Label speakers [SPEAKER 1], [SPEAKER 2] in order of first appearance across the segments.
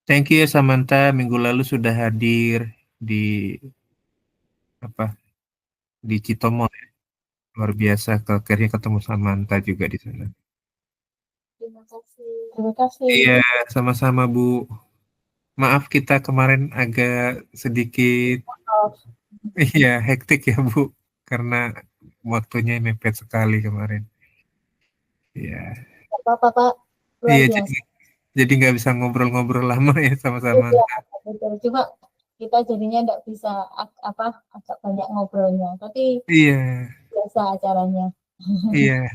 [SPEAKER 1] Thank you ya Samantha, minggu lalu sudah hadir di apa di Citomo ya. Luar biasa akhirnya ketemu Samantha juga di sana.
[SPEAKER 2] Terima kasih. Terima kasih.
[SPEAKER 1] Iya, sama-sama Bu. Maaf kita kemarin agak sedikit
[SPEAKER 2] Oh,
[SPEAKER 1] iya hektik ya Bu, karena waktunya mepet sekali kemarin. Iya,
[SPEAKER 2] nggak apa-apa, Pak. Luar
[SPEAKER 1] iya
[SPEAKER 2] biasa.
[SPEAKER 1] jadi nggak bisa ngobrol-ngobrol lama ya sama
[SPEAKER 2] Iya,
[SPEAKER 1] Samantha.
[SPEAKER 2] betul. Cuma kita jadinya nggak bisa apa agak banyak ngobrolnya, tapi
[SPEAKER 1] Iya,
[SPEAKER 2] biasa acaranya.
[SPEAKER 1] iya.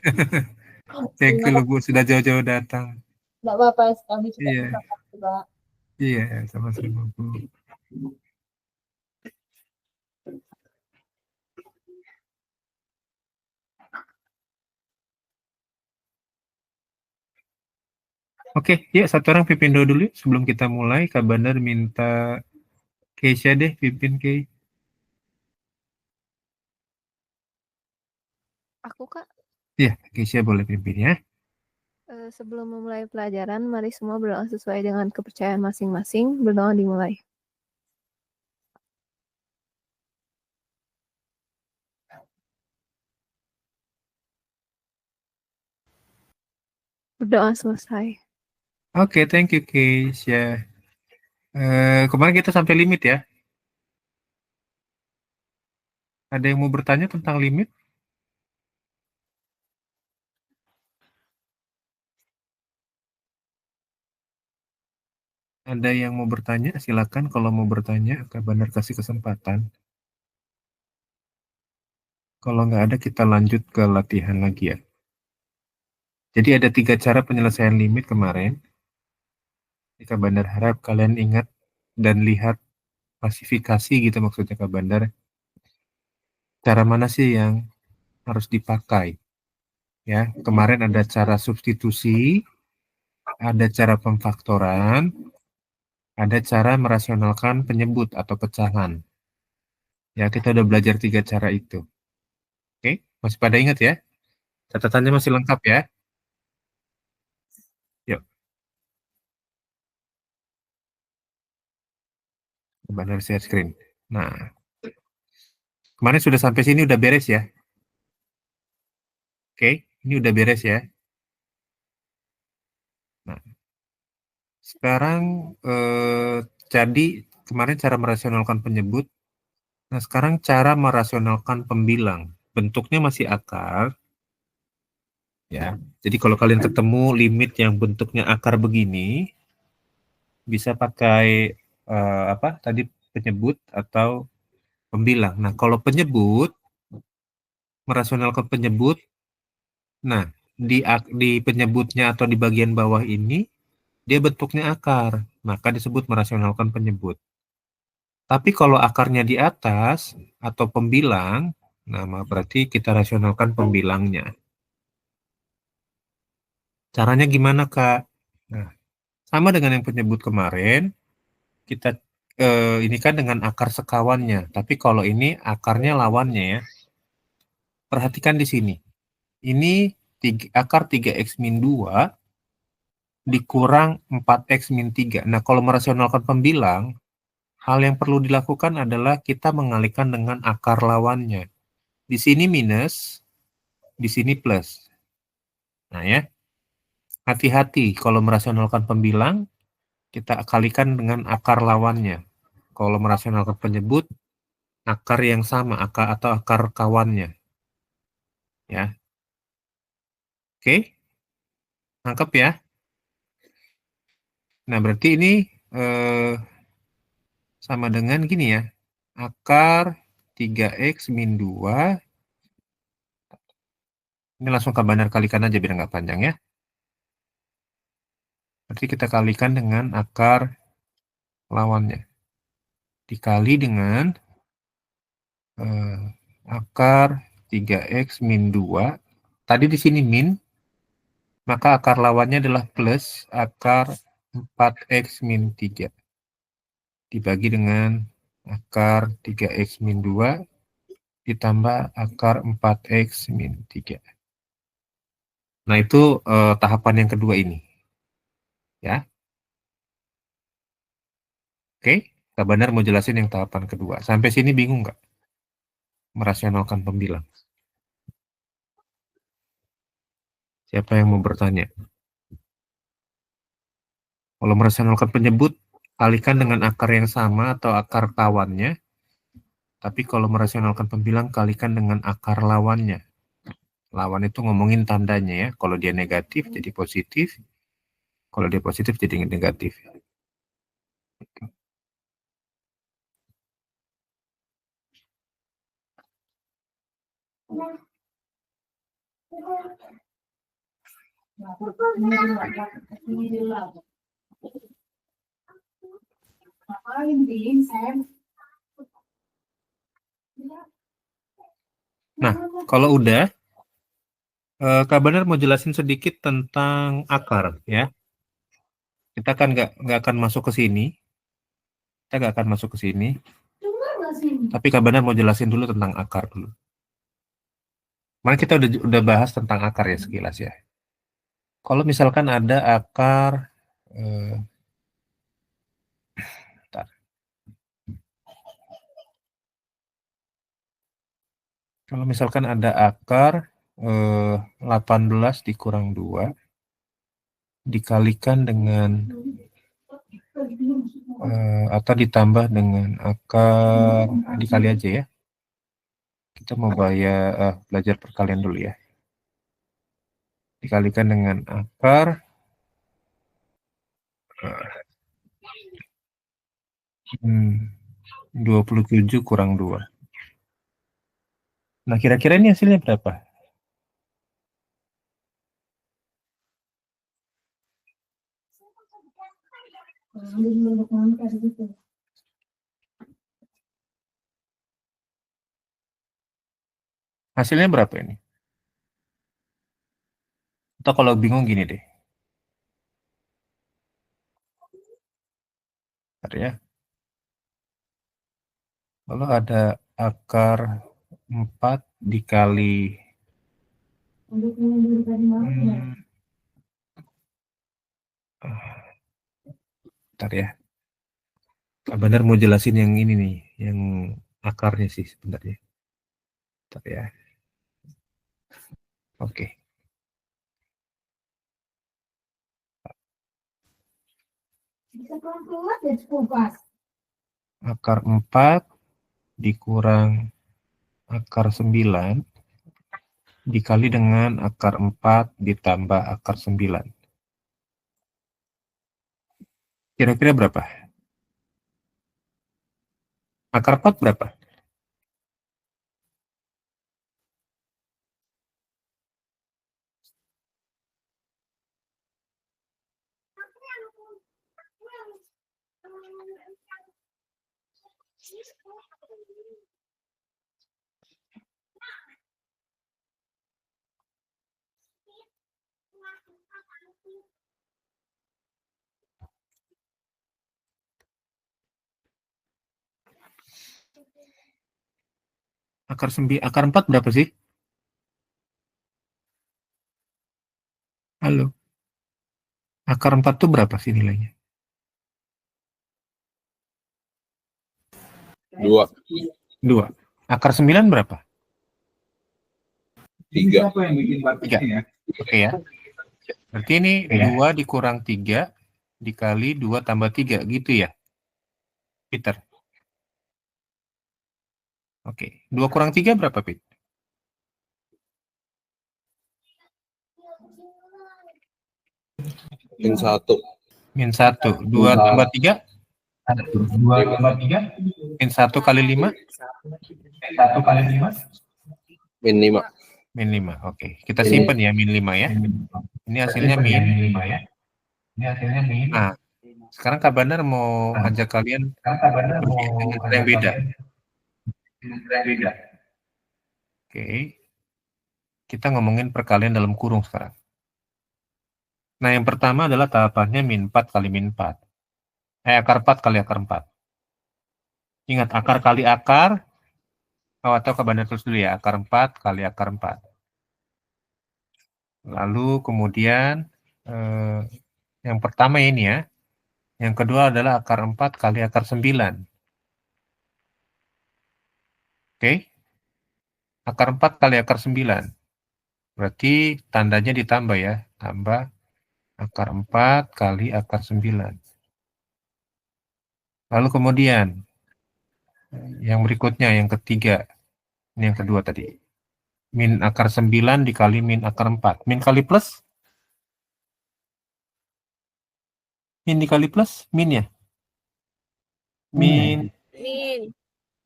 [SPEAKER 1] Thank
[SPEAKER 2] Terima
[SPEAKER 1] you loh
[SPEAKER 2] kasih.
[SPEAKER 1] Bu, sudah jauh-jauh datang.
[SPEAKER 2] Nggak apa-apa, kami juga terima
[SPEAKER 1] Iya,
[SPEAKER 2] kasih, Pak.
[SPEAKER 1] iya, sama-sama Bu. Oke, ya satu orang pimpin dulu yuk. Sebelum kita mulai, Kak Bandar minta Keisha deh pimpin Kei.
[SPEAKER 3] Aku Kak,
[SPEAKER 1] Iya, Keisha boleh pimpin ya.
[SPEAKER 3] sebelum memulai pelajaran, mari semua berdoa sesuai dengan kepercayaan masing-masing. Berdoa dimulai. Berdoa selesai.
[SPEAKER 1] Oke, thank you Keisha. Kemarin kita sampai limit ya. Ada yang mau bertanya tentang limit? Ada yang mau bertanya? Silakan kalau mau bertanya, Kak Bandar kasih kesempatan. Kalau nggak ada, kita lanjut ke latihan lagi ya. Jadi ada 3 cara penyelesaian limit kemarin. Kak Bandar harap kalian ingat dan lihat klasifikasi gitu maksudnya Kak Bandar. Cara mana sih yang harus dipakai? Ya, kemarin ada cara substitusi, ada cara pemfaktoran, ada cara merasionalkan penyebut atau pecahan. Ya, kita udah belajar 3 cara itu. Oke, masih pada ingat ya? Catatannya masih lengkap ya? Yuk, benar share screen. Nah, kemarin sudah sampai sini udah beres ya? Oke, ini udah beres ya? Nah, sekarang jadi kemarin cara merasionalkan penyebut. Nah, sekarang cara merasionalkan pembilang. Bentuknya masih akar, ya. Jadi kalau kalian ketemu limit yang bentuknya akar begini, bisa pakai apa tadi penyebut atau pembilang. Nah, kalau penyebut, merasionalkan penyebut, nah di penyebutnya atau di bagian bawah ini dia bentuknya akar, maka disebut merasionalkan penyebut. Tapi kalau akarnya di atas atau pembilang, nah berarti kita rasionalkan pembilangnya. Caranya gimana, Kak? Nah, sama dengan yang penyebut kemarin, kita ini kan dengan akar sekawannya, tapi kalau ini akarnya lawannya ya. Perhatikan di sini. Ini akar 3x min 2 dikurang 4x min 3. Nah, kalau merasionalkan pembilang, hal yang perlu dilakukan adalah kita mengalihkan dengan akar lawannya. Di sini minus, di sini plus. Nah ya, hati-hati kalau merasionalkan pembilang, kita kalikan dengan akar lawannya. Kalau merasionalkan penyebut, akar yang sama, akar atau akar kawannya. Ya, oke, nangkep ya. Nah, berarti ini eh, sama dengan gini ya, akar 3x min 2, ini langsung ke bandar kalikan aja biar nggak panjang ya. Berarti kita kalikan dengan akar lawannya. Dikali dengan eh, akar 3x min 2. Tadi di sini min, maka akar lawannya adalah plus akar 4x min 3. Dibagi dengan akar 3x min 2 ditambah akar 4x min 3. Nah, itu tahapan yang kedua ini. Ya. Oke, Kak Bandar mau jelasin yang tahapan kedua. Sampai sini bingung nggak? Merasionalkan pembilang. Siapa yang mau bertanya? Kalau merasionalkan penyebut, kalikan dengan akar yang sama atau akar kawannya. Tapi kalau merasionalkan pembilang, kalikan dengan akar lawannya. Lawan itu ngomongin tandanya ya. Kalau dia negatif jadi positif. Kalau dia positif jadi negatif. Nah, kalau udah, Kak Bandar mau jelasin sedikit tentang akar ya. Kita kan nggak akan masuk ke sini. Kita nggak akan masuk ke sini. Tapi Kak Bandar mau jelasin dulu tentang akar dulu. Kemarin kita udah bahas tentang akar ya sekilas ya. Kalau misalkan ada akar, bentar. Kalau misalkan ada akar 18 dikurang 2 dikalikan dengan atau ditambah dengan akar, dikali aja ya. Kita mau belajar perkalian dulu ya. Dikalikan dengan akar 27 kurang 2. Nah, kira-kira ini hasilnya berapa? Hasilnya berapa ini? Atau kalau bingung gini deh. Bentar ya. Kalau ada akar 4 dikali bentar ya. Benar mau jelasin yang ini nih, yang akarnya sih sebenarnya. Bentar ya. Oke. Akar 4 dikurang akar 9 dikali dengan akar 4 ditambah akar 9. Kira-kira berapa? Akar 4 berapa? Akar 4 berapa sih? Halo. Akar 4 tuh berapa sih nilainya?
[SPEAKER 4] 2.
[SPEAKER 1] 2. Akar 9 berapa?
[SPEAKER 4] 3.
[SPEAKER 1] 3. Oke ya. Berarti ini 2 dikurang 3 dikali 2 tambah 3 gitu ya, Peter? Oke. 2 kurang 3 berapa, Pit?
[SPEAKER 4] Min 1.
[SPEAKER 1] Min 1. 2 tambah 3? 2 tambah 3? Min 1 kali 5? 1 kali 5?
[SPEAKER 4] Min 5.
[SPEAKER 1] Min 5. Oke. Kita simpen ya min 5 ya. Ini hasilnya min 5 ya. Ini hasilnya min. Nah, sekarang Kak Bandar mau ajak kalian berpikir dengan cara yang beda. Oke. Kita ngomongin perkalian dalam kurung sekarang. Nah, yang pertama adalah tahapannya min 4 kali min 4. Akar 4 kali akar 4. Ingat, akar kali akar. Atau Kak Bandar terus dulu ya. Akar 4 kali akar 4. Lalu kemudian yang pertama ini ya. Yang kedua adalah akar 4 kali akar 9. Oke? Akar 4 kali akar 9. Berarti tandanya ditambah ya. Tambah akar 4 kali akar 9. Lalu kemudian yang berikutnya, yang ketiga. Ini yang kedua tadi. Min akar 9 dikali min akar 4. Min kali plus? Min dikali plus? Min ya? Min
[SPEAKER 3] Min.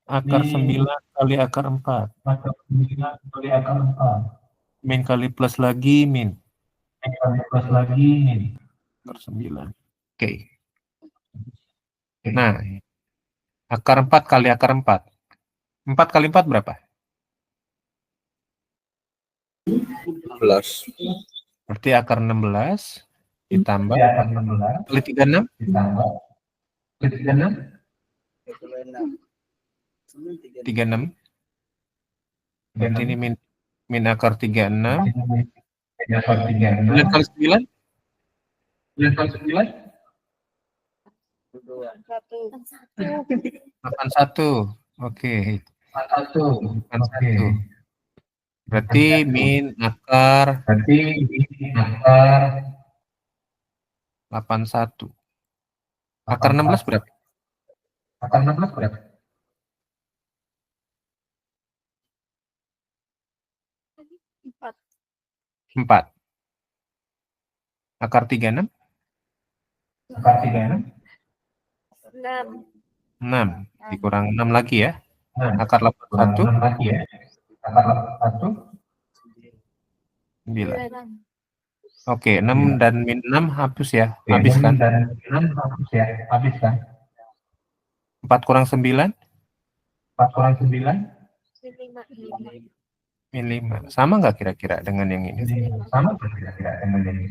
[SPEAKER 1] akar 9 kali akar 4.
[SPEAKER 5] Akar 9 kali akar 4.
[SPEAKER 1] Min kali plus lagi min.
[SPEAKER 5] Min kali plus lagi min.
[SPEAKER 1] Akar 9. Oke. Nah, akar 4 kali akar 4. 4 kali 4 berapa?
[SPEAKER 4] 11.
[SPEAKER 1] Berarti akar 16 ditambah
[SPEAKER 5] Di akar 16
[SPEAKER 1] kali 36.
[SPEAKER 5] ditambah 36.
[SPEAKER 1] 36. Berarti ini min akar 36.
[SPEAKER 5] Di akar 36.
[SPEAKER 1] 9 kali 9?
[SPEAKER 5] 9 kali 9.
[SPEAKER 1] 81. Oke.
[SPEAKER 5] 1. Oke.
[SPEAKER 1] 81. Berarti min akar
[SPEAKER 5] Berarti min akar
[SPEAKER 1] 81. Akar 16 berapa?
[SPEAKER 5] akar 16 berapa?
[SPEAKER 1] 4. Akar 36?
[SPEAKER 5] Akar 36.
[SPEAKER 3] 6.
[SPEAKER 1] 6. Dikurang 6 lagi ya.
[SPEAKER 5] Nah,
[SPEAKER 1] Akar 81?
[SPEAKER 5] 6 lagi ya. Akar 81.
[SPEAKER 1] 9. Oke, 6 dan min 6 hapus ya.
[SPEAKER 5] Oke,
[SPEAKER 1] Habis kan?
[SPEAKER 5] dan 6 hapus ya. Habis kan?
[SPEAKER 1] 4 kurang 9?
[SPEAKER 5] 4 kurang 9.
[SPEAKER 1] Min 5. Sama nggak kira-kira dengan yang ini?
[SPEAKER 5] Sama nggak kira-kira dengan ini?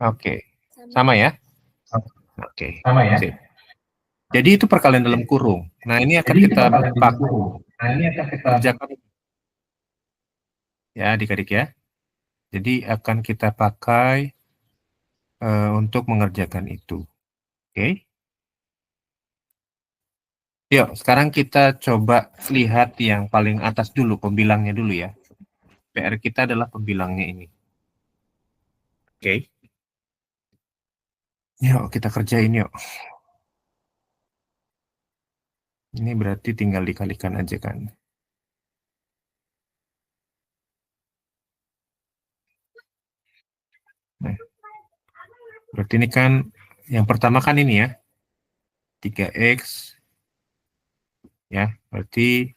[SPEAKER 1] Oke. Sama ya? Oke.
[SPEAKER 5] Sama ya?
[SPEAKER 1] Sip. Jadi itu perkalian dalam kurung. Nah, ini akan
[SPEAKER 5] Jadi
[SPEAKER 1] kita
[SPEAKER 5] pakai
[SPEAKER 1] pakai
[SPEAKER 5] buku. Nah, ini akan kita
[SPEAKER 1] kerjakan ya adik-adik ya. Jadi akan kita pakai untuk mengerjakan itu. Oke. Yuk, sekarang kita coba lihat yang paling atas dulu, pembilangnya dulu ya. PR kita adalah pembilangnya ini. Oke. Yuk, kita kerjain yuk. Ini berarti tinggal dikalikan aja kan. Nah, berarti ini kan, yang pertama kan ini ya. 3X. Ya, berarti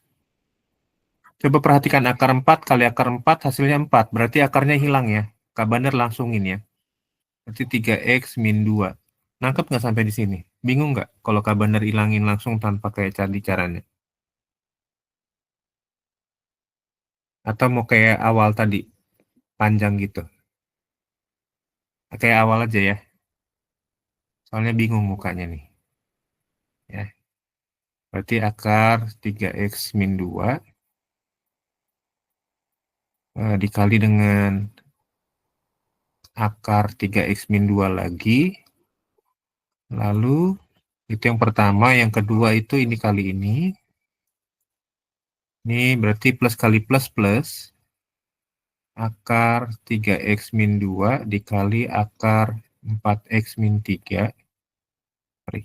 [SPEAKER 1] coba perhatikan akar 4 kali akar 4 hasilnya 4. Berarti akarnya hilang ya. Kabaner langsungin ya. Berarti 3X min 2. Nangkep nggak sampai di sini? Bingung nggak kalau Kabaner hilangin langsung tanpa kayak tadi caranya? Atau mau kayak awal tadi? Panjang gitu. Kayak awal aja ya. Soalnya bingung mukanya nih. Ya. Berarti akar 3X min 2 dikali dengan akar 3X min 2 lagi. Lalu itu yang pertama, yang kedua itu ini kali ini. Ini berarti plus kali plus plus. Akar 3X min 2 dikali akar 4X min 3. Sorry.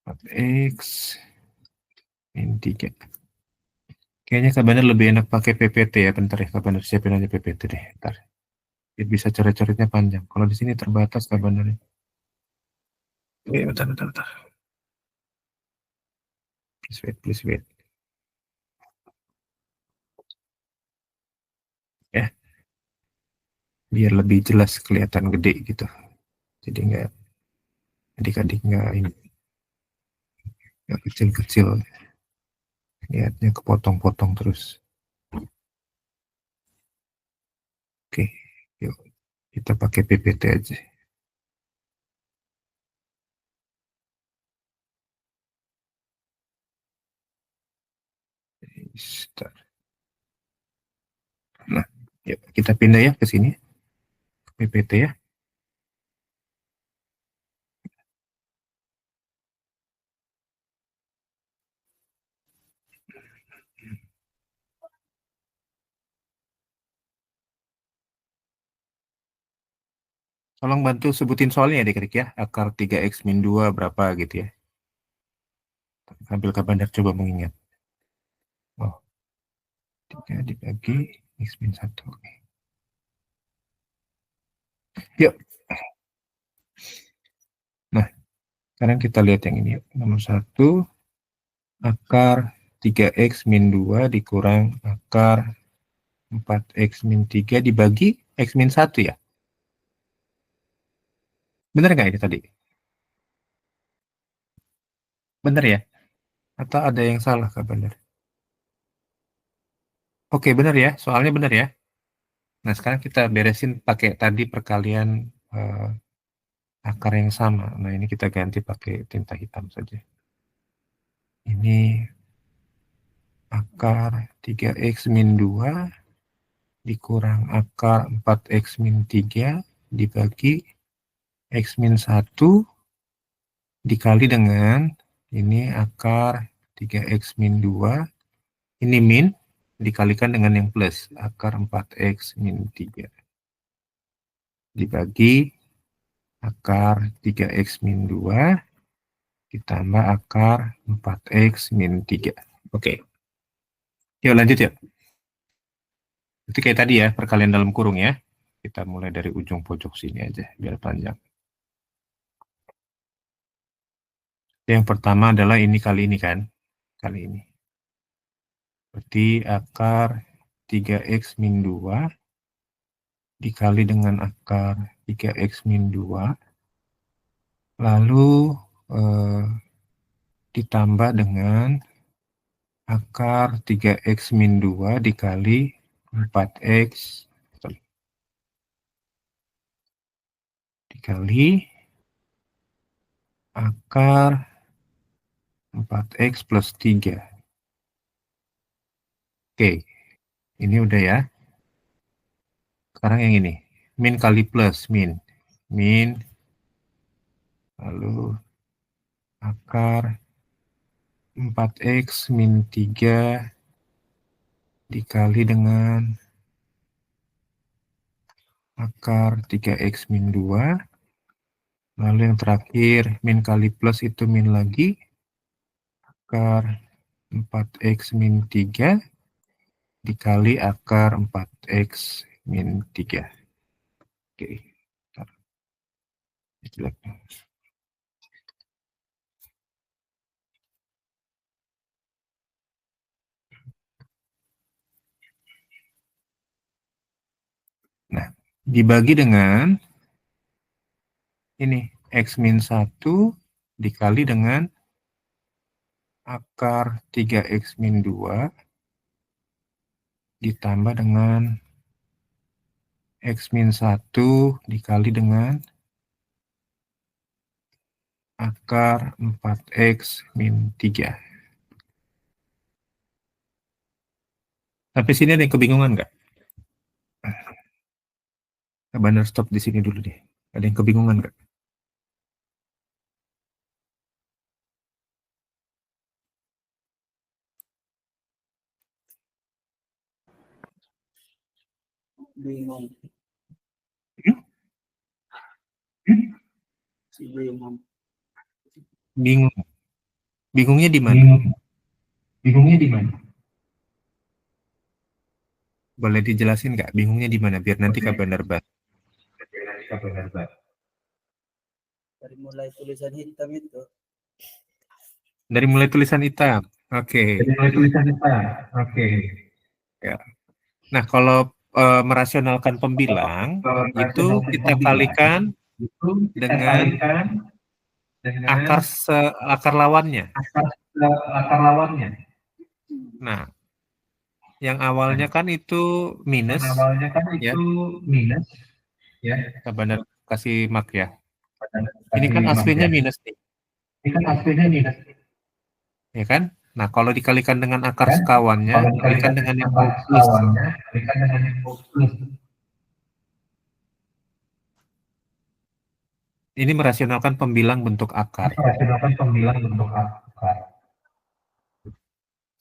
[SPEAKER 1] 4X min 3. Kayaknya Kabaner lebih enak pakai PPT ya. Bentar ya, Kabaner siapin aja PPT deh. Bentar. Biar bisa coret-coretnya panjang. Kalau di sini terbatas Kabanernya. Oke, bentar. Please wait. Ya. Biar lebih jelas kelihatan gede gitu. Jadi nggak adik-adik nggak ini. Nggak kecil-kecil. Lihatnya kepotong-potong terus. Oke, yuk kita pakai PPT aja. Nah, yuk kita pindah ya ke sini. PPT ya. Tolong bantu sebutin soalnya ya adik-adik ya. Akar 3x min 2 berapa gitu ya. Sambil Kak Bandar coba mengingat. Oh, 3 dibagi x min 1. Oke. Yuk. Nah, sekarang kita lihat yang ini yuk. Nomor 1, akar 3x min 2 dikurang akar 4x min 3 dibagi x min 1 ya. Bener nggak ini tadi? Bener ya? Atau ada yang salah Kak Bandar? Oke, bener ya. Soalnya bener ya. Nah, sekarang kita beresin pakai tadi perkalian akar yang sama. Nah, ini kita ganti pakai tinta hitam saja. Ini akar 3x min 2 dikurang akar 4x min 3 dibagi x min 1 dikali dengan ini akar 3x min 2. Ini min dikalikan dengan yang plus akar 4x min 3 dibagi akar 3x min 2 ditambah akar 4x min 3. Oke. Yuk lanjut ya. Itu kayak tadi ya, perkalian dalam kurung ya. Kita mulai dari ujung pojok sini aja, biar panjang. Yang pertama adalah ini kali ini kan. Kali ini. Berarti akar 3x min 2 dikali dengan akar 3x min 2. Lalu ditambah dengan akar 3x min 2 dikali 4x dikali akar 4x plus 3. Oke, ini udah ya. Sekarang yang ini, min kali plus, min. Lalu akar 4x min 3 dikali dengan akar 3x min 2. Lalu yang terakhir, min kali plus itu min lagi. Akar 4x min 3 dikali akar 4x min 3. Oke. Nah, dibagi dengan ini, x min 1 dikali dengan akar 3x min 2 ditambah dengan x min 1 dikali dengan akar 4x min 3. Sampai sini ada yang kebingungan nggak? Bandar stop di sini dulu deh. Ada yang kebingungan nggak?
[SPEAKER 4] Bingung.
[SPEAKER 1] Bingung. Bingungnya di mana?
[SPEAKER 5] Bingungnya di mana?
[SPEAKER 1] Boleh dijelasin nggak? Bingungnya di mana? Biar nanti Kak Bandar bahas.
[SPEAKER 4] Dari mulai tulisan hitam itu.
[SPEAKER 1] Dari mulai tulisan hitam. Oke.
[SPEAKER 5] Jadi mulai tulisan hitam. Oke.
[SPEAKER 1] Ya. Nah, kalau merasionalkan pembilang itu kita kalikan dengan akar lawannya.
[SPEAKER 5] Akar lawannya.
[SPEAKER 1] Nah, yang awalnya kan itu minus.
[SPEAKER 5] Awalnya kan
[SPEAKER 1] ya.
[SPEAKER 5] itu minus. Ya.
[SPEAKER 1] Kak Bandar kasih mark ya. Ini kan aslinya minus nih.
[SPEAKER 5] Ini kan aslinya minus.
[SPEAKER 1] Ya kan? Nah, kalau dikalikan dengan akar sekawannya, dikalikan dengan yang plus.
[SPEAKER 5] Dikalikan dengan yang plus.
[SPEAKER 1] Ini merasionalkan pembilang bentuk akar.
[SPEAKER 5] Merasionalkan pembilang bentuk akar.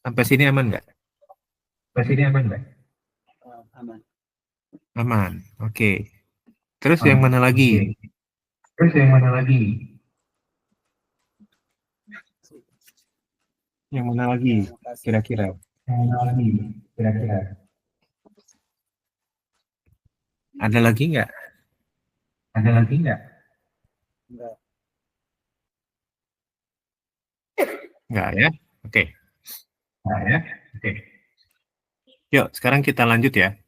[SPEAKER 1] Sampai sini aman nggak?
[SPEAKER 5] Sampai sini aman nggak?
[SPEAKER 4] Aman.
[SPEAKER 1] Aman. Oke. Terus yang mana lagi?
[SPEAKER 5] Oke. Terus yang mana lagi?
[SPEAKER 1] Yang mana lagi?
[SPEAKER 4] Makasih.
[SPEAKER 1] Kira-kira.
[SPEAKER 5] Yang mana lagi? Kira-kira.
[SPEAKER 1] Ada lagi nggak?
[SPEAKER 5] Ada lagi nggak?
[SPEAKER 4] Enggak.
[SPEAKER 1] Nggak ya? Oke.
[SPEAKER 5] Nah, ya. Oke.
[SPEAKER 1] Yuk, sekarang kita lanjut ya.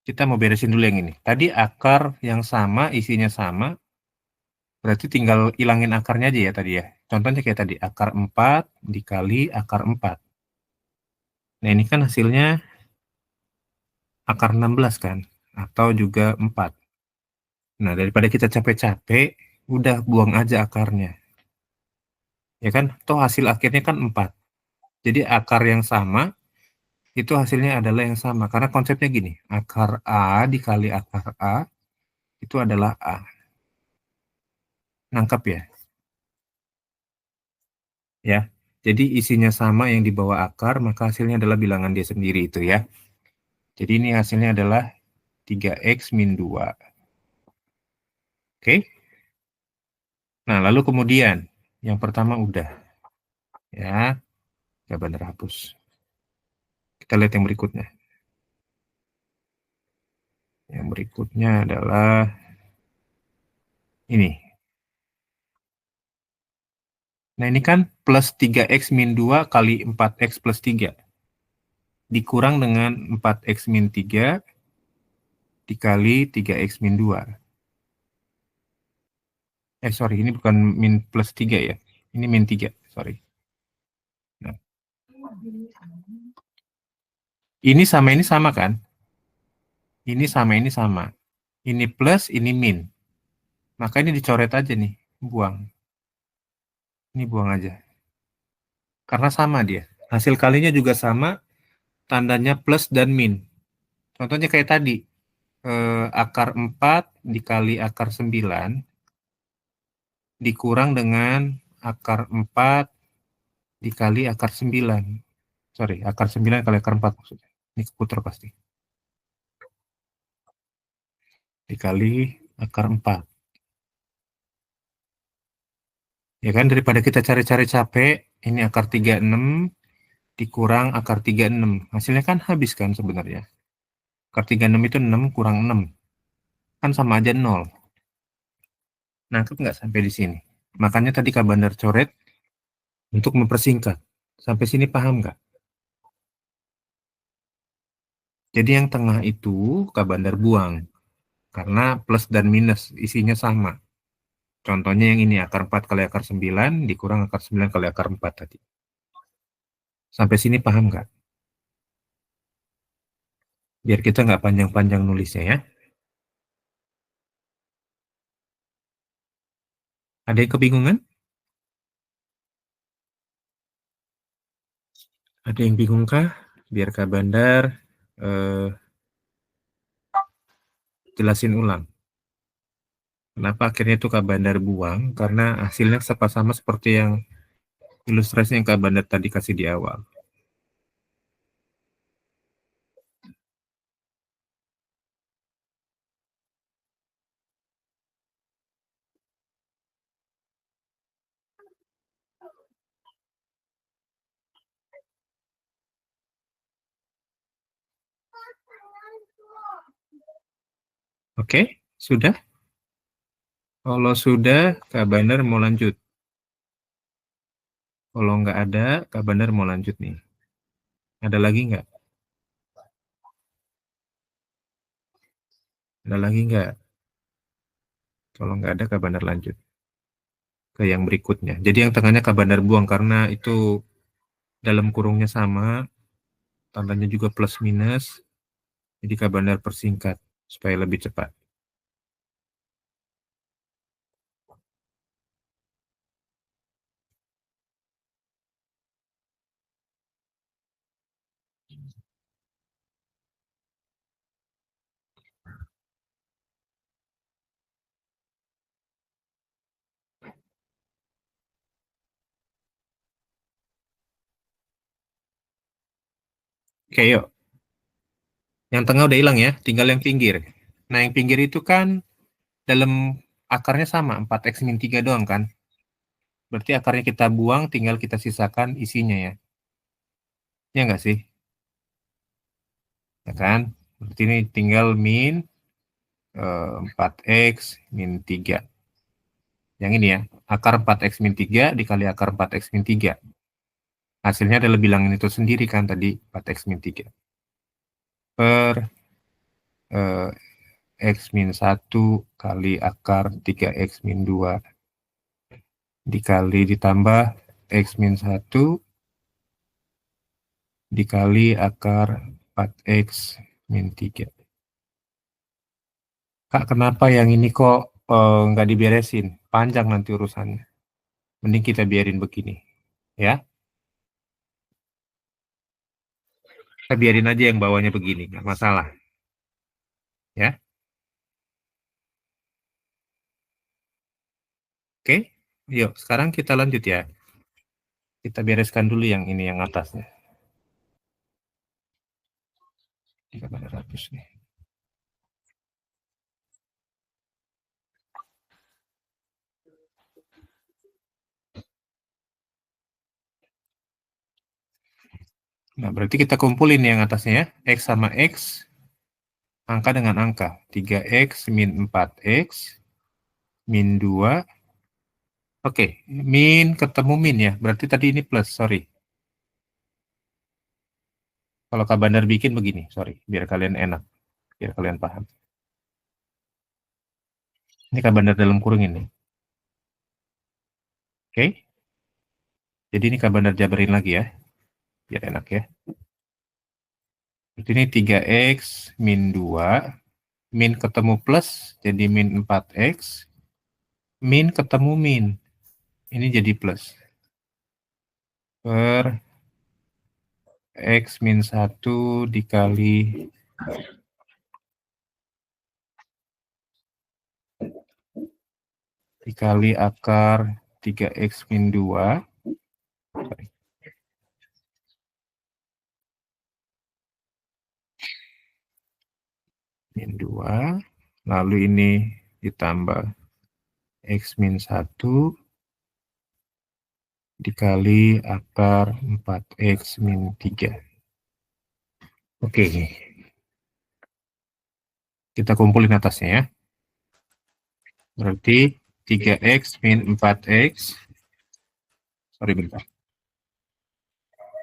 [SPEAKER 1] Kita mau beresin dulu yang ini. Tadi akar yang sama, isinya sama, berarti tinggal ilangin akarnya aja ya tadi ya. Contohnya kayak tadi, akar 4 dikali akar 4. Nah, ini kan hasilnya akar 16 kan? Atau juga 4. Nah, daripada kita capek-capek, udah buang aja akarnya. Ya kan? Toh hasil akhirnya kan 4. Jadi akar yang sama, itu hasilnya adalah yang sama. Karena konsepnya gini, akar A dikali akar A, itu adalah A. Nangkap ya? Ya. Jadi isinya sama yang dibawa akar, maka hasilnya adalah bilangan dia sendiri itu ya. Jadi ini hasilnya adalah 3x min 2. Oke? Nah, lalu kemudian, yang pertama udah. Ya, ya benar hapus. Kita lihat yang berikutnya. Yang berikutnya adalah ini. Nah, ini kan plus 3x min 2 kali 4x plus 3. Dikurang dengan 4x min 3 dikali 3x min 2. Sorry, ini bukan min plus 3 ya. Ini min 3, sorry. Nah, ini sama kan? Ini sama. Ini plus, ini min. Maka ini dicoret aja nih, buang. Ini buang aja. Karena sama dia. Hasil kalinya juga sama, tandanya plus dan min. Contohnya kayak tadi, akar 4 dikali akar 9 dikurang dengan akar 4 dikali akar 9. Sorry, akar 9 kali akar 4 maksudnya. Ini keputar pasti. Dikali akar 4. Ya kan, daripada kita cari-cari capek, ini akar 36 dikurang akar 36. Hasilnya kan habis kan sebenarnya. Akar 36 itu 6 kurang 6. Kan sama aja 0. Nangkep nggak sampai di sini? Makanya tadi Kak Bandar coret untuk mempersingkat. Sampai sini paham nggak? Jadi yang tengah itu Kak Bandar buang. Karena plus dan minus isinya sama. Contohnya yang ini akar 4 kali akar 9 dikurang akar 9 kali akar 4 tadi. Sampai sini paham nggak? Biar kita nggak panjang-panjang nulisnya ya. Ada yang kebingungan? Ada yang bingung kah? Biar Kak Bandar jelasin ulang. Kenapa akhirnya itu Kak Bandar buang? Karena hasilnya sama seperti yang ilustrasi yang Kak Bandar tadi kasih di awal. Oke, sudah? Kalau sudah, Kak Bandar mau lanjut. Kalau nggak ada, Kak Bandar mau lanjut nih. Ada lagi nggak? Ada lagi nggak? Kalau nggak ada, Kak Bandar lanjut ke yang berikutnya. Jadi yang tengahnya Kak Bandar buang karena itu dalam kurungnya sama, tandanya juga plus minus. Jadi Kak Bandar persingkat supaya lebih cepat. Oke, yuk. Yang tengah udah hilang ya, tinggal yang pinggir. Nah, yang pinggir itu kan dalam akarnya sama, 4x min 3 doang kan? Berarti akarnya kita buang, tinggal kita sisakan isinya ya. Ya nggak sih? Ya kan? Berarti ini tinggal min 4x min 3. Yang ini ya, akar 4x min 3 dikali akar 4x min 3. Hasilnya adalah bilangan itu sendiri kan tadi, 4x min 3. Per x min 1 kali akar 3x min 2 dikali ditambah x min 1 dikali akar 4x min 3. Kak, kenapa yang ini kok nggak diberesin? Panjang nanti urusannya. Mending kita biarin begini. Ya, kita biarin aja yang bawahnya begini, nggak masalah. Ya, oke. Yuk, sekarang kita lanjut ya. Kita bereskan dulu yang ini, yang atasnya. 3/100 nih. Nah, berarti kita kumpulin yang atasnya ya. X sama X, angka dengan angka. 3X min 4X min 2. Oke, min ketemu min ya. Berarti tadi ini plus, sorry. Kalau Kak Bandar bikin begini, sorry. Biar kalian enak. Biar kalian paham. Ini Kak Bandar dalam kurung ini. Oke. Jadi ini Kak Bandar jabarin lagi ya. Biar enak ya. Berarti ini 3X min 2. Min ketemu plus, jadi min 4X. Min ketemu min. Ini jadi plus. Per X min 1 dikali akar 3X min 2. Sorry. Min 2. Lalu ini ditambah X min 1 dikali akar 4X min 3. Oke. Kita kumpulin atasnya ya. Berarti 3X min 4X. Sorry bentar.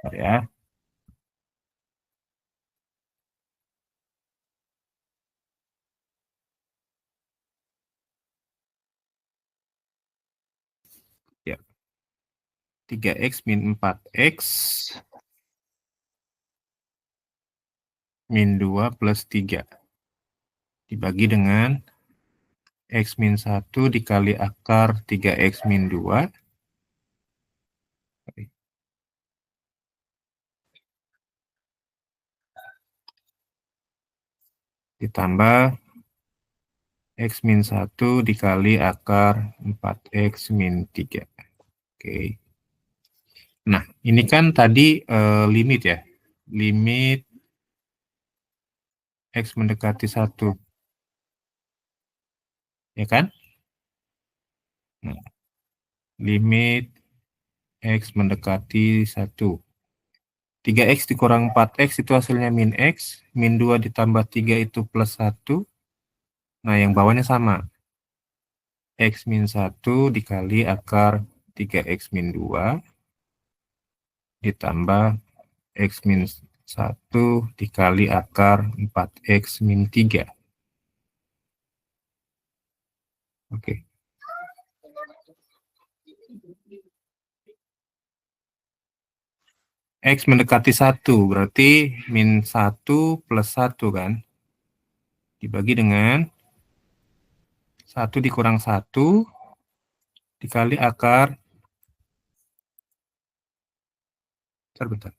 [SPEAKER 1] Sorry ya. Ya. 3X min 4X min 2 plus 3. Dibagi dengan X min 1 dikali akar 3X min 2. Ditambah X min 1 dikali akar 4X min 3. Oke. Nah, ini kan tadi limit ya. Limit X mendekati 1. Ya kan? Nah, limit X mendekati 1. 3X dikurang 4X itu hasilnya min X. Min 2 ditambah 3 itu plus 1. Nah, yang bawahnya sama. X min 1 dikali akar 3X min 2 ditambah X min 1 dikali akar 4X min 3. Oke. X mendekati 1, berarti min 1 plus 1 kan? Dibagi dengan 1 dikurang 1 dikali akar. Bentar.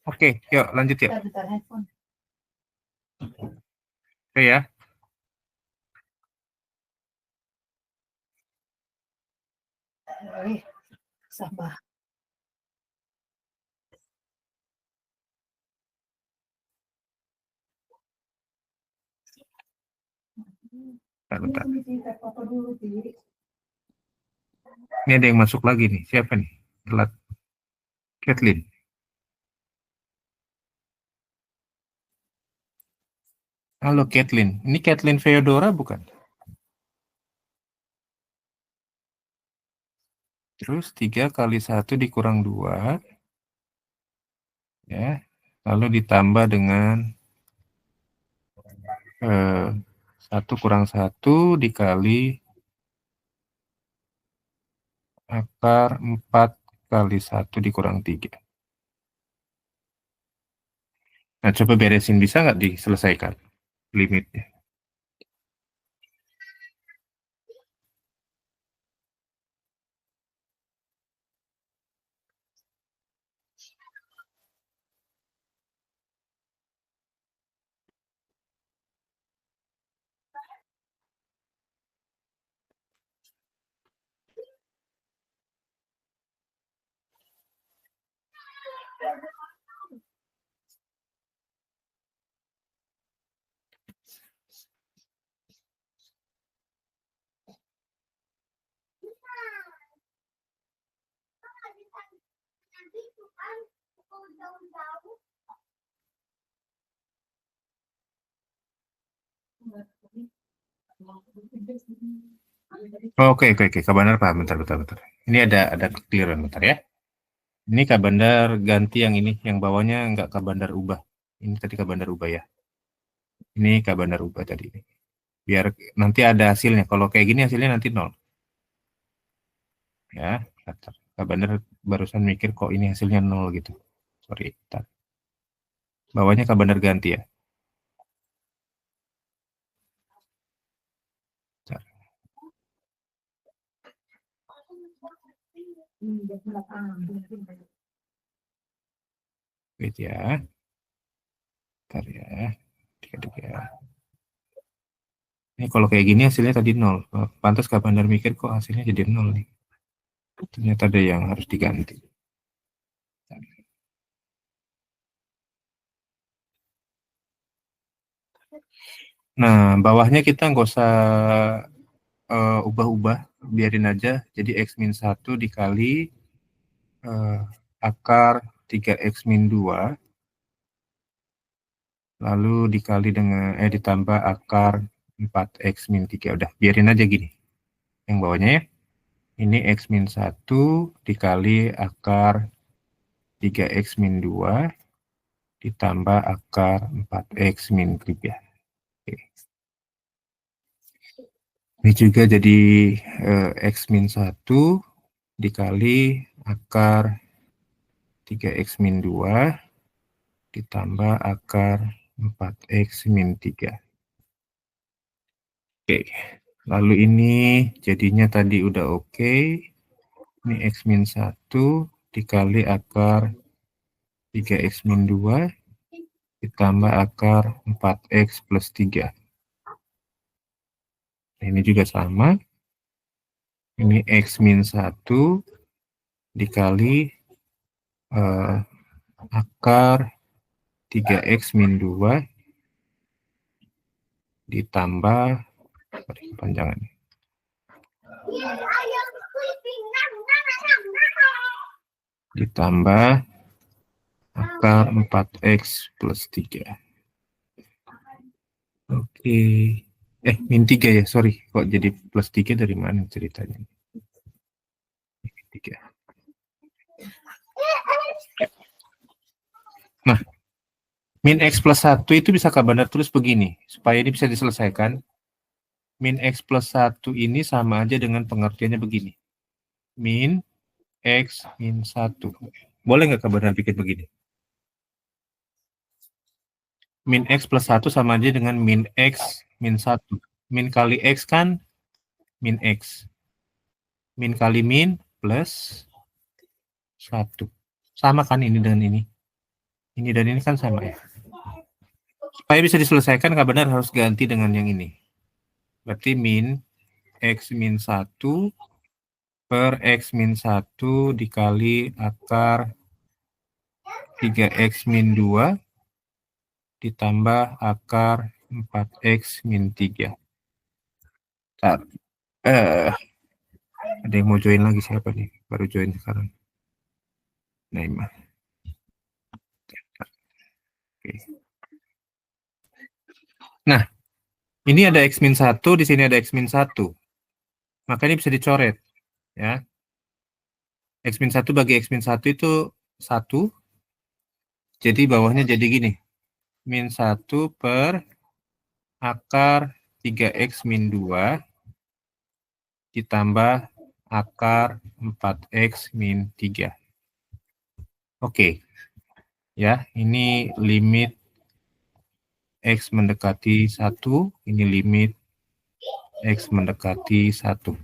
[SPEAKER 1] Oke, yuk lanjut yuk.
[SPEAKER 2] Bentar, handphone.
[SPEAKER 1] Oke ya.
[SPEAKER 2] Sabar.
[SPEAKER 1] Bentar. Ini ada yang masuk lagi nih. Siapa nih? Telat. Kathleen. Halo Kathleen. Ini Kathleen Feodora bukan? Terus 3 kali 1 dikurang 2. Ya. Lalu ditambah dengan 1 kurang 1 dikali akar 4 kali 1 dikurang 3. Nah, coba beresin. Bisa nggak diselesaikan limitnya? Oke. Kak Bandar paham. Bentar. Ini ada clearan bentar ya. Ini Kak Bandar ganti yang ini, yang bawahnya nggak Kak Bandar ubah. Ini tadi Kak Bandar ubah ya. Ini Kak Bandar ubah tadi. Biar nanti ada hasilnya. Kalau kayak gini hasilnya nanti 0. Ya, Kak Bandar barusan mikir kok ini hasilnya 0 gitu. Sorry. Bentar. Bawahnya Kak Bandar ganti ya. Bentar. Wait ya. Bentar ya. Dikit ya. Ini kalau kayak gini hasilnya tadi 0. Pantas Kak Bandar mikir kok hasilnya jadi 0 nih. Ternyata ada yang harus diganti. Nah, bawahnya kita nggak usah ubah-ubah, biarin aja. Jadi X min 1 dikali akar 3X min 2, lalu dikali dengan, ditambah akar 4X min 3. Udah, biarin aja gini. Yang bawahnya ya. Ini X min 1 dikali akar 3X min 2, ditambah akar 4X min 3. Oke. Ini juga jadi X min 1 dikali akar 3X min 2 ditambah akar 4X min 3. Oke, lalu ini jadinya tadi udah oke. Ini X min 1 dikali akar 3X min 2 ditambah akar 4X plus 3. Nah, ini juga sama. Ini X min 1 dikali akar 3X min 2 ditambah kepanjangan. Ditambah akar 4X plus 3. Oke. Min 3 ya, sorry. Kok jadi plus 3 dari mana ceritanya? Min 3. Nah, min X plus 1 itu bisa Kak Bandar tulis begini, supaya ini bisa diselesaikan. Min X plus 1 ini sama aja dengan pengertiannya begini. Min X min 1. Boleh nggak Kak Bandar bikin begini? Min X plus 1 sama aja dengan min X min 1. Min kali X kan min X. Min kali min plus 1. Sama kan ini dengan ini? Ini dan ini kan sama ya. Supaya bisa diselesaikan, Kak Bandar harus ganti dengan yang ini. Berarti min X min 1 per X min 1 dikali akar 3X min 2 ditambah akar 4X min 3. Bentar. Ada yang mau join lagi siapa nih? Baru join sekarang. Naimah. Oke. Nah, ini ada X min 1, di sini ada X min 1. Maka ini bisa dicoret. Ya. X min 1 bagi X min 1 itu 1. Jadi bawahnya jadi gini. Min 1 per akar 3X min 2 ditambah akar 4X min 3. Oke. Ya, ini limit X mendekati 1, ini limit X mendekati 1.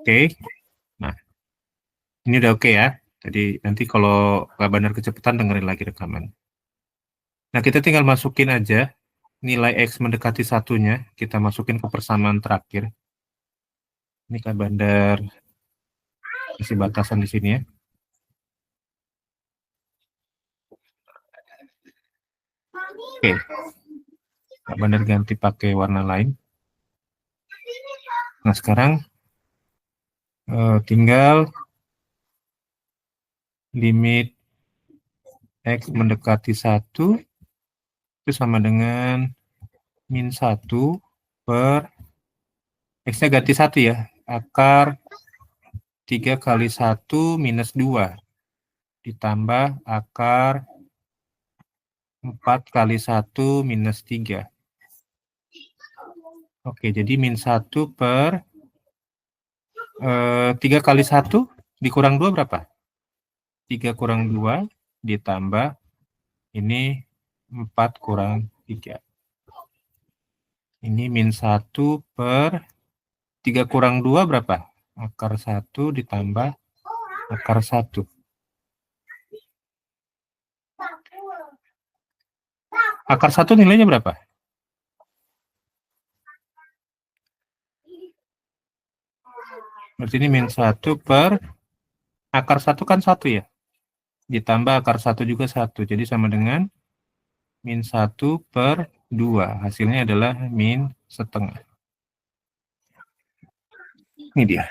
[SPEAKER 1] Oke. Nah, ini udah oke ya. Jadi nanti kalau nggak benar kecepatan dengerin lagi rekaman. Nah, kita tinggal masukin aja nilai X mendekati 1-nya, kita masukin ke persamaan terakhir. Ini Kak Bandar kasih batasan di sini ya. Oke. Kak Bandar ganti pakai warna lain. Nah, sekarang tinggal limit X mendekati 1 itu sama dengan min 1 per X-nya ganti 1 ya. Akar 3 kali 1 minus 2 ditambah akar 4 kali 1 minus 3. Oke, jadi min 1 per 3 kali 1 dikurang 2 berapa? 3 kurang 2 ditambah ini 4 kurang 3. Ini min 1 per 3 kurang 2 berapa? Akar 1 ditambah akar 1. Akar 1 nilainya berapa? Berarti ini min 1 per akar 1 kan 1 ya? Ditambah akar 1 juga 1. Jadi sama dengan min 1 per 2. Hasilnya adalah min setengah. Ini dia.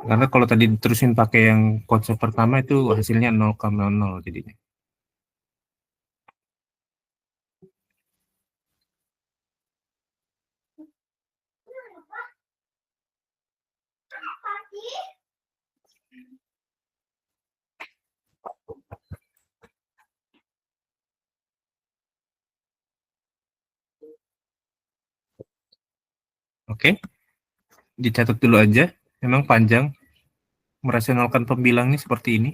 [SPEAKER 1] Karena kalau tadi diterusin pakai yang konsep pertama itu hasilnya 0,00 jadinya. Oke. Dicatat dulu aja. Memang panjang. Merasionalkan pembilang ini seperti ini.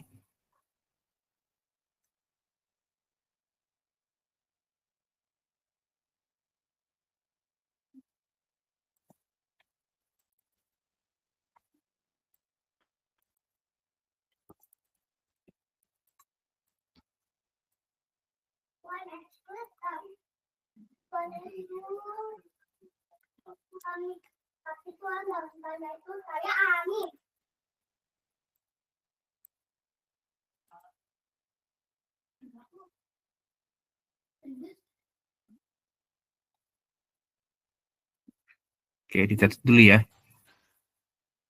[SPEAKER 1] Oke, dicatat dulu ya.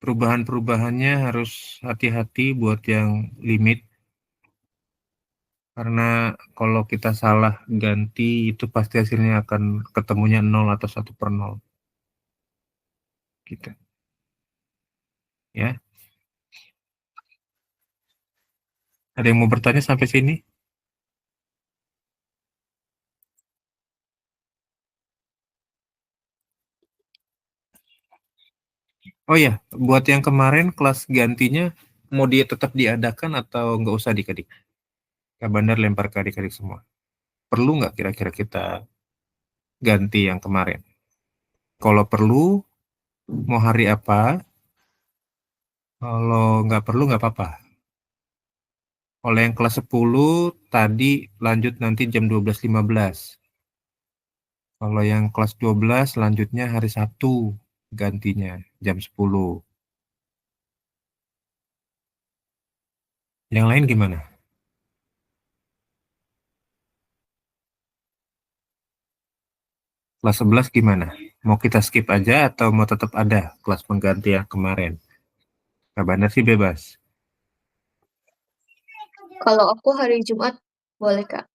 [SPEAKER 1] Perubahan-perubahannya harus hati-hati buat yang limit. Karena kalau kita salah ganti itu pasti hasilnya akan ketemunya 0 atau 1 per 0. Gitu. Ya. Ada yang mau bertanya sampai sini? Oh ya, buat yang kemarin kelas gantinya mau dia tetap diadakan atau nggak usah adik-adik? Kak Bandar lempar ke adik-adik semua. Perlu nggak kira-kira kita ganti yang kemarin? Kalau perlu, mau hari apa? Kalau nggak perlu nggak apa-apa. Kalau yang kelas 10 tadi lanjut nanti jam 12.15. Kalau yang kelas 12 lanjutnya hari Sabtu gantinya jam 10. Yang lain gimana? Kelas 11 gimana? Mau kita skip aja atau mau tetap ada kelas pengganti yang kemarin? Kabarnya sih bebas.
[SPEAKER 6] Kalau aku hari Jumat boleh Kak.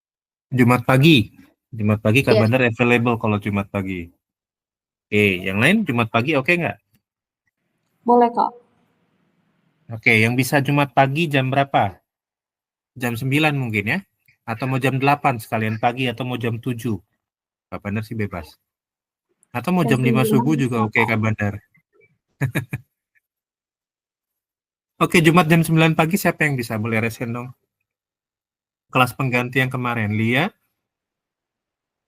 [SPEAKER 1] Jumat pagi. Jumat pagi
[SPEAKER 6] Iya.
[SPEAKER 1] kabarnya available kalau Jumat pagi. Oke, yang lain Jumat pagi oke nggak?
[SPEAKER 2] Boleh Kak.
[SPEAKER 1] Oke, yang bisa Jumat pagi jam berapa? Jam 9 mungkin ya? Atau mau jam 8 sekalian pagi atau mau jam 7? Kak Bandar sih bebas. Atau mau jam 5 subuh juga oke Kak Bandar. Oke, Jumat jam 9 pagi siapa yang bisa? Boleh resen dong. Kelas pengganti yang kemarin. Lia,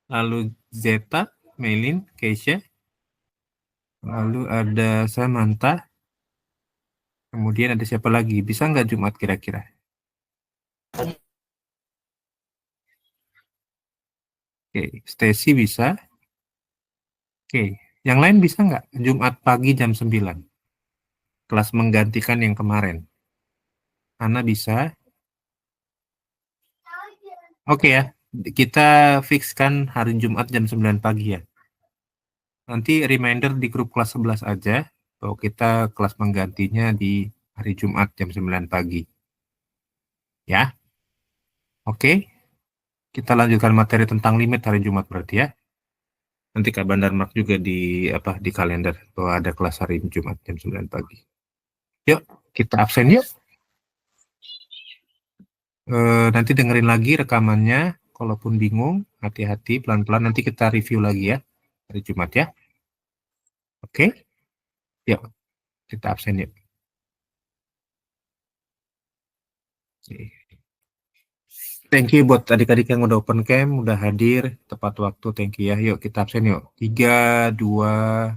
[SPEAKER 1] lalu Zeta, Melin, Keisha, lalu ada Samantha, kemudian ada siapa lagi? Bisa nggak Jumat kira-kira? Oke, Stacy bisa. Oke, yang lain bisa nggak? Jumat pagi jam 9. Kelas menggantikan yang kemarin. Ana bisa. Oke ya, kita fixkan hari Jumat jam 9 pagi ya. Nanti reminder di grup kelas 11 aja, bahwa kita kelas menggantinya di hari Jumat jam 9 pagi. Ya, oke. Kita lanjutkan materi tentang limit hari Jumat berarti ya. Nanti Kak Bandar mark juga di kalender bahwa ada kelas hari Jumat jam 9 pagi. Yuk, kita absen yuk. Nanti dengerin lagi rekamannya. Kalaupun bingung, hati-hati, pelan-pelan. Nanti kita review lagi ya hari Jumat ya. Oke? Yuk, kita absen yuk. Oke. Thank you buat adik-adik yang udah open cam, udah hadir tepat waktu. Thank you ya. Yuk kita absen yuk. 3, 2,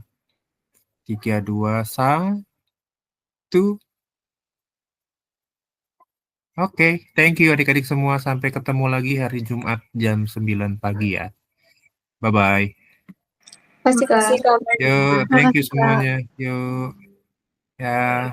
[SPEAKER 1] 1. Oke, thank you adik-adik semua. Sampai ketemu lagi hari Jumat jam 9 pagi ya. Bye-bye.
[SPEAKER 6] Pasti Kak.
[SPEAKER 1] Yuk, thank you semuanya. Yuk. Ya.